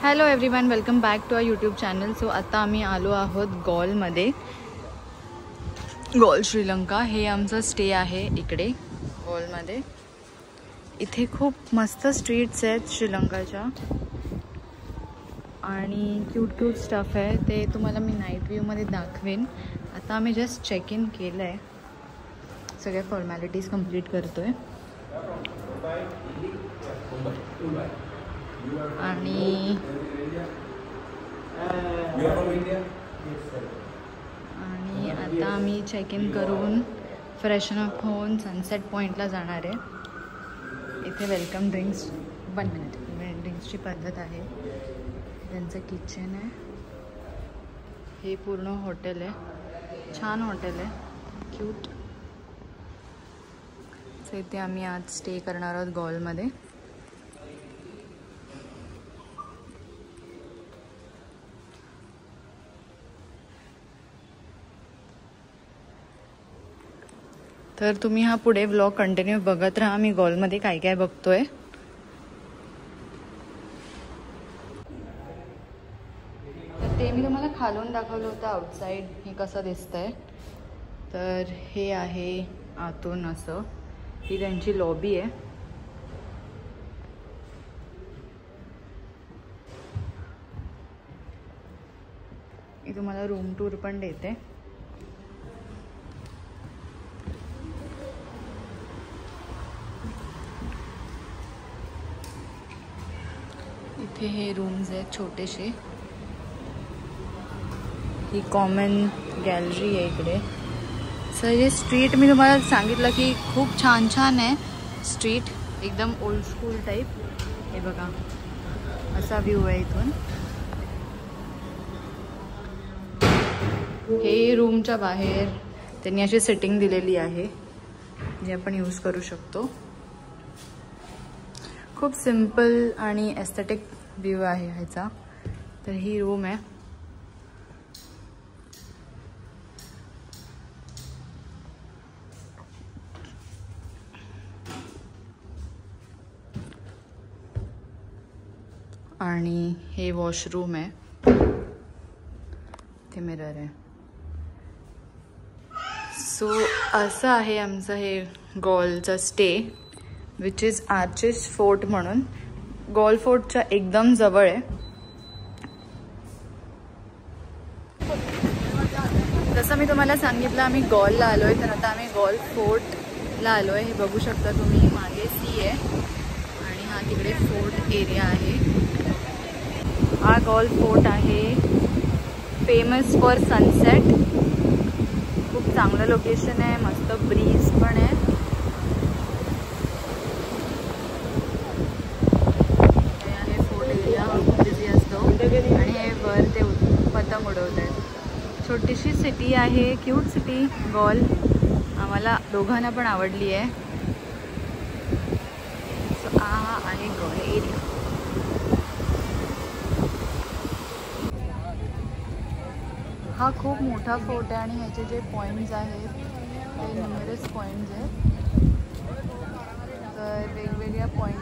Hello everyone, welcome back to our YouTube channel. So आता आम्ही आलो आहोत गॉलमध्ये. गॉल श्रीलंका हे आमचं स्टे आहे इकडे गॉलमध्ये. इथे खूप मस्त स्ट्रीट्स आहेत श्रीलंकाच्या आणि क्यूट क्यूट स्टफ आहे. ते तुम्हाला मी नाईट व्ह्यूमध्ये दाखवेन. आता आम्ही जस्ट चेक इन केलं आहे, सगळ्या फॉर्मॅलिटीज कंप्लीट करतोय आणि आता आम्ही चेक इन करून फ्रेशन अप होऊन सनसेट पॉईंटला जाणार आहे. इथे वेलकम ड्रिंक्स 1 मिनिट ड्रिंक्सची पद्धत आहे. त्यांचं किचन आहे. हे पूर्ण हॉटेल आहे, छान हॉटेल आहे, क्यूट. सो इथे आम्ही आज स्टे करणार आहोत गॉलमध्ये. तर तुम्ही हा पुढे व्लॉग कंटिन्यू बघत राहा. मी गॉलमध्ये काय काय बघतोय. तर ते मी तुम्हाला खालून दाखवलं होतं आउटसाइड हे कसं दिसतंय. तर हे आहे आतून असं. ही त्यांची लॉबी आहे. मी तुम्हाला रूम टूर पण देते. इथे हे रूम्स आहेत छोटेसे. ही कॉमन गॅलरी आहे इकडे. सर हे स्ट्रीट मी तुम्हाला सांगितलं की खूप छान छान आहे स्ट्रीट, एकदम ओल्ड स्कूल टाईप. हे बघा असा व्ह्यू आहे इथून. हे रूमच्या बाहेर त्यांनी अशी सेटिंग दिलेली आहे जी आपण यूज करू शकतो. खूप सिंपल आणि एस्थेटिक व्ह्यू आहे ह्याचा. तर ही रूम आहे. आणि हे वॉशरूम आहे. ते मिरर आहे. सो असं आहे आमचं हे गॉलचं stay, which is Arches fort म्हणून. गॉल फोर्टच्या एकदम जवळ आहे. जसं मी तुम्हाला सांगितलं आम्ही गॉलला आलो आहे. तर आता आम्ही गॉल फोर्टला आलो आहे. हे बघू शकता तुम्ही, मागे सी आहे आणि हा तिकडे फोर्ट एरिया आहे. हा गॉल फोर्ट आहे, फेमस फॉर सनसेट. खूप चांगलं लोकेशन आहे, मस्त ब्रीज पण आहे. हे फोर्ट एरिया बिझी असतो आणि हे वर ते पतंग उडवत आहेत. छोटीशी सिटी आहे, क्यूट सिटी गॉल. आम्हाला दोघांना पण आवडली आहे. सो हा आहे गॉल एरिया. हा खूप मोठा फोर्ट आहे आणि ह्याचे जे पॉईंट्स आहेत ते न्यूमरस पॉईंट्स आहेत. तर वेगवेगळ्या पॉईंट